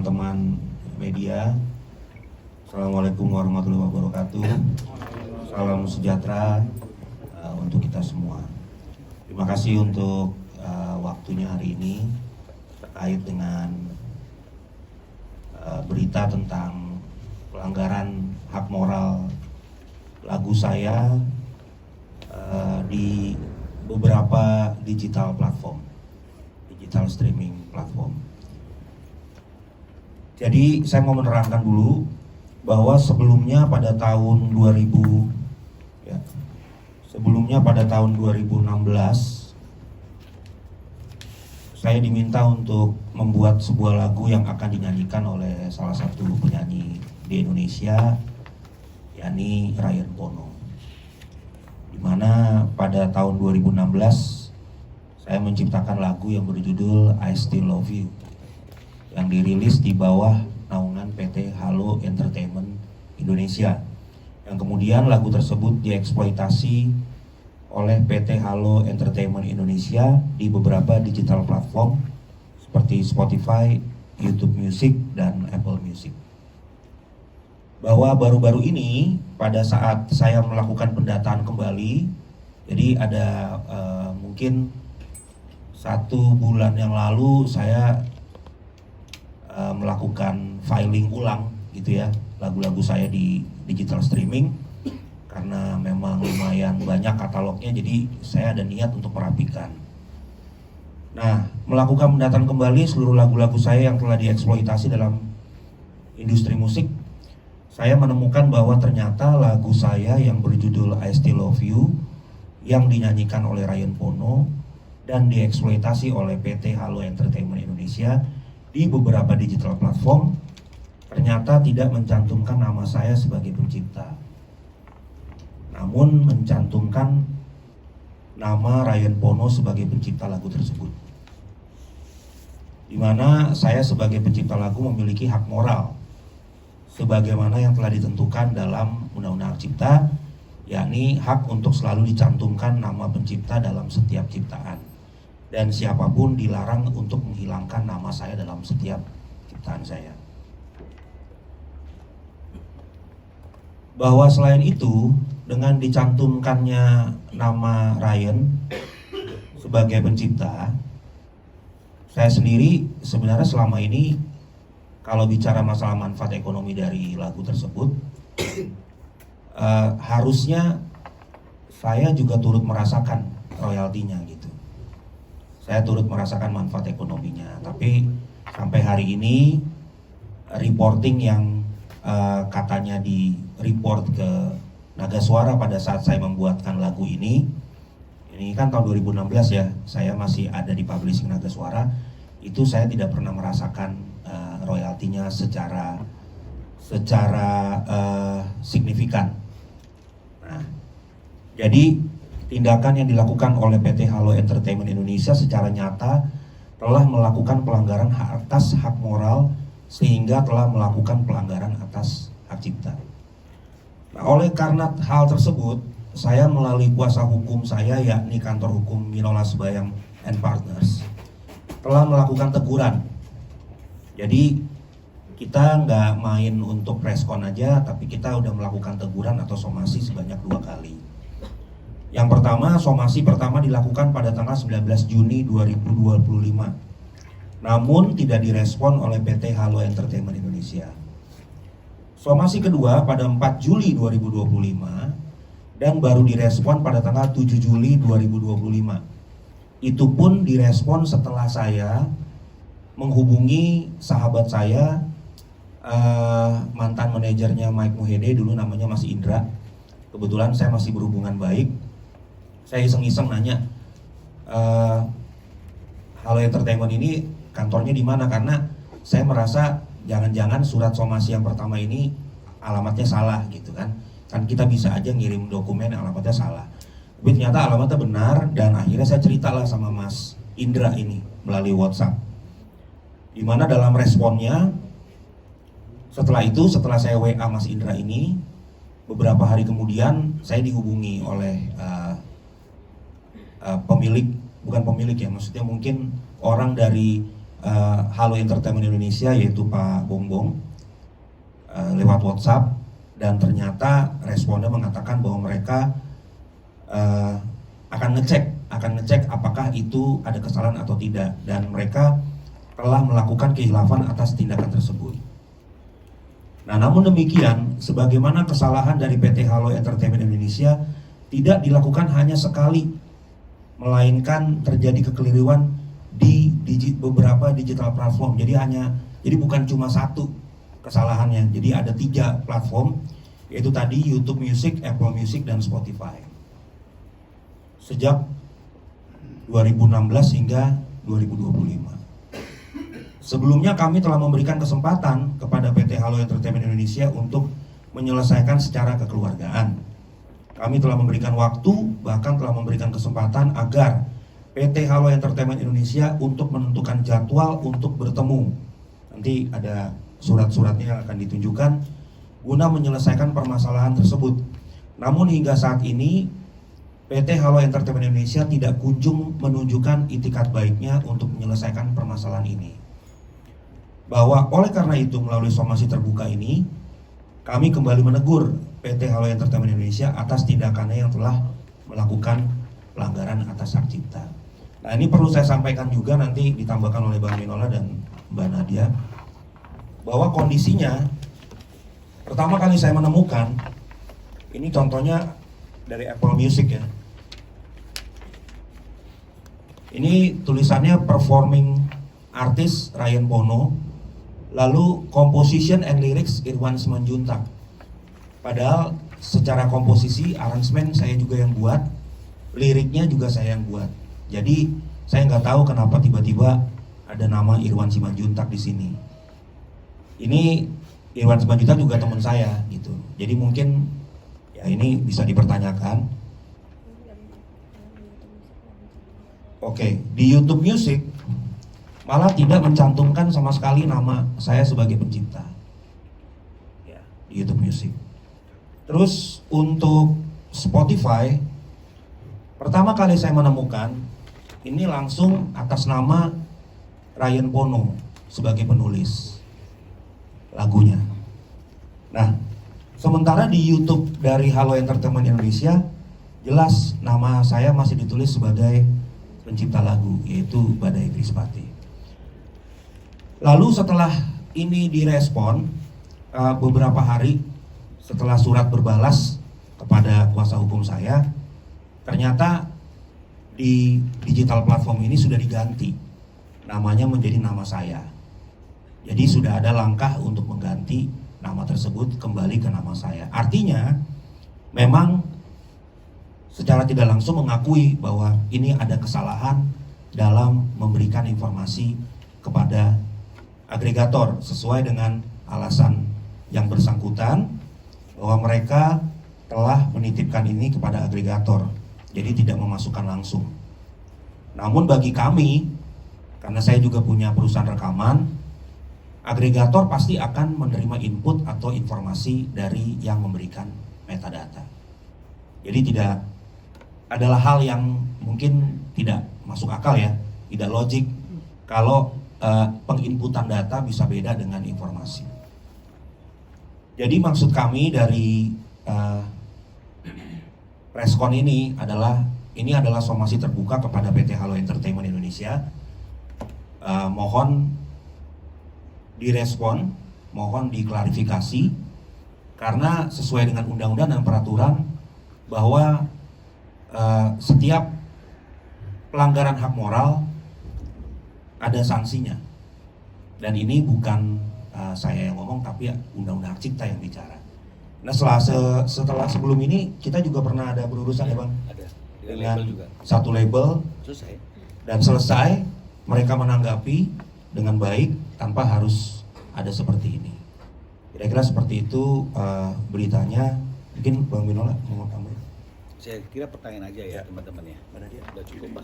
teman-teman media. Assalamualaikum warahmatullahi wabarakatuh. Salam sejahtera untuk kita semua. Terima kasih untuk waktunya hari ini terkait dengan berita tentang pelanggaran hak moral lagu saya di beberapa digital streaming platform. Jadi saya mau menerangkan dulu bahwa sebelumnya pada tahun 2016 saya diminta untuk membuat sebuah lagu yang akan dinyanyikan oleh salah satu penyanyi di Indonesia, yakni Ryan Pono. Dimana pada tahun 2016 saya menciptakan lagu yang berjudul I Still Love You, yang dirilis di bawah naungan PT Halo Entertainment Indonesia, yang kemudian lagu tersebut dieksploitasi oleh PT Halo Entertainment Indonesia di beberapa digital platform seperti Spotify, YouTube Music, dan Apple Music. Bahwa baru-baru ini pada saat saya melakukan pendataan kembali, jadi ada mungkin 1 bulan yang lalu saya melakukan filing ulang gitu ya lagu-lagu saya di digital streaming, karena memang lumayan banyak katalognya, jadi saya ada niat untuk merapikan. Nah, melakukan pendataan kembali seluruh lagu-lagu saya yang telah dieksploitasi dalam industri musik, saya menemukan bahwa ternyata lagu saya yang berjudul I Still Love You yang dinyanyikan oleh Ryan Pono dan dieksploitasi oleh PT Halo Entertainment Indonesia di beberapa digital platform ternyata tidak mencantumkan nama saya sebagai pencipta, namun mencantumkan nama Ryan Pono sebagai pencipta lagu tersebut, di mana saya sebagai pencipta lagu memiliki hak moral sebagaimana yang telah ditentukan dalam Undang-Undang Hak Cipta, yakni hak untuk selalu dicantumkan nama pencipta dalam setiap ciptaan, dan siapapun dilarang untuk menghilangkan nama saya dalam setiap ciptaan saya. Bahwa selain itu, dengan dicantumkannya nama Ryan sebagai pencipta, saya sendiri sebenarnya selama ini kalau bicara masalah manfaat ekonomi dari lagu tersebut, harusnya saya juga turut merasakan royaltinya gitu. Saya turut merasakan manfaat ekonominya, tapi sampai hari ini reporting yang katanya di report ke Naga Suara pada saat saya membuatkan lagu ini kan tahun 2016 ya, saya masih ada di publishing Naga Suara, itu saya tidak pernah merasakan royaltinya secara signifikan. Nah, jadi tindakan yang dilakukan oleh PT Halo Entertainment Indonesia secara nyata telah melakukan pelanggaran atas hak moral, sehingga telah melakukan pelanggaran atas hak cipta. Nah, oleh karena hal tersebut, saya melalui kuasa hukum saya, yakni Kantor Hukum Minola Sebayang and Partners, telah melakukan teguran. Jadi kita nggak main untuk preskon aja, tapi kita udah melakukan teguran atau somasi sebanyak 2 kali. Yang pertama, somasi pertama dilakukan pada tanggal 19 Juni 2025. Namun tidak direspon oleh PT Halo Entertainment Indonesia. Somasi kedua pada 4 Juli 2025 dan baru direspon pada tanggal 7 Juli 2025. Itu pun direspon setelah saya menghubungi sahabat saya, mantan manajernya Mike Mohede, dulu namanya Mas Indra. Kebetulan saya masih berhubungan baik. Saya iseng-iseng nanya, Halo Entertainment ini kantornya di mana, karena saya merasa jangan-jangan surat somasi yang pertama ini alamatnya salah gitu kan kita bisa aja ngirim dokumen alamatnya salah, tapi ternyata alamatnya benar. Dan akhirnya saya ceritalah sama Mas Indra ini melalui WhatsApp, dimana dalam responnya setelah saya WA Mas Indra ini, beberapa hari kemudian saya dihubungi oleh bukan pemilik ya, maksudnya mungkin orang dari Halo Entertainment Indonesia, yaitu Pak Bongbong, lewat WhatsApp, dan ternyata responnya mengatakan bahwa mereka akan ngecek apakah itu ada kesalahan atau tidak, dan mereka telah melakukan khilafan atas tindakan tersebut. Nah, namun demikian, sebagaimana kesalahan dari PT Halo Entertainment Indonesia tidak dilakukan hanya sekali, melainkan terjadi kekeliruan di beberapa digital platform. Jadi bukan cuma satu kesalahannya. Jadi ada 3 platform, yaitu tadi YouTube Music, Apple Music, dan Spotify. Sejak 2016 hingga 2025. Sebelumnya kami telah memberikan kesempatan kepada PT Halo Entertainment Indonesia untuk menyelesaikan secara kekeluargaan. Kami telah memberikan waktu, bahkan telah memberikan kesempatan agar PT Halo Entertainment Indonesia untuk menentukan jadwal untuk bertemu. Nanti ada surat-suratnya yang akan ditunjukkan guna menyelesaikan permasalahan tersebut. Namun hingga saat ini PT Halo Entertainment Indonesia tidak kunjung menunjukkan itikat baiknya untuk menyelesaikan permasalahan ini. Bahwa oleh karena itu melalui somasi terbuka ini kami kembali menegur PT Halo Entertainment Indonesia atas tindakannya yang telah melakukan pelanggaran atas hak cipta. Nah, ini perlu saya sampaikan juga, nanti ditambahkan oleh Bang Minola dan Mbak Nadia, bahwa kondisinya pertama kali saya menemukan ini, contohnya dari Apple Music ya. Ini tulisannya performing artist Ryan Bono, lalu composition and lyrics Irwan Simanjuntak. Padahal secara komposisi, aransemen saya juga yang buat, liriknya juga saya yang buat. Jadi saya nggak tahu kenapa tiba-tiba ada nama Irwan Simanjuntak di sini. Ini Irwan Simanjuntak juga teman saya gitu. Jadi mungkin ya ini bisa dipertanyakan. Oke, di YouTube Music malah tidak mencantumkan sama sekali nama saya sebagai pencipta ya, di YouTube Music. Terus untuk Spotify, pertama kali saya menemukan ini langsung atas nama Ryan Bono sebagai penulis lagunya. Nah, sementara di YouTube dari Halo Entertainment Indonesia jelas nama saya masih ditulis sebagai pencipta lagu, yaitu Badai Krispati. Lalu setelah ini direspon, beberapa hari setelah surat berbalas kepada kuasa hukum saya, ternyata di digital platform ini sudah diganti namanya menjadi nama saya. Jadi sudah ada langkah untuk mengganti nama tersebut kembali ke nama saya. Artinya memang secara tidak langsung mengakui bahwa ini ada kesalahan dalam memberikan informasi kepada agregator sesuai dengan alasan yang bersangkutan, bahwa mereka telah menitipkan ini kepada agregator, jadi tidak memasukkan langsung. Namun bagi kami, karena saya juga punya perusahaan rekaman, agregator pasti akan menerima input atau informasi dari yang memberikan metadata. Jadi tidak adalah hal yang mungkin tidak masuk akal ya, tidak logik kalau penginputan data bisa beda dengan informasi. Jadi maksud kami dari preskon ini adalah somasi terbuka kepada PT Halo Entertainment Indonesia. Mohon direspon, mohon diklarifikasi, karena sesuai dengan undang-undang dan peraturan bahwa setiap pelanggaran hak moral ada sanksinya, dan ini bukan saya yang ngomong, tapi ya undang-undang hak cipta yang bicara. Nah, setelah sebelum ini kita juga pernah ada berurusan ya Bang, ada dengan label juga. satu label, selesai mereka menanggapi dengan baik tanpa harus ada seperti ini. Kira-kira seperti itu beritanya. Mungkin Bang Minola mau tambah? Saya kira pertanyaan aja ya teman-teman ya. Mana dia? Udah cukup Mas.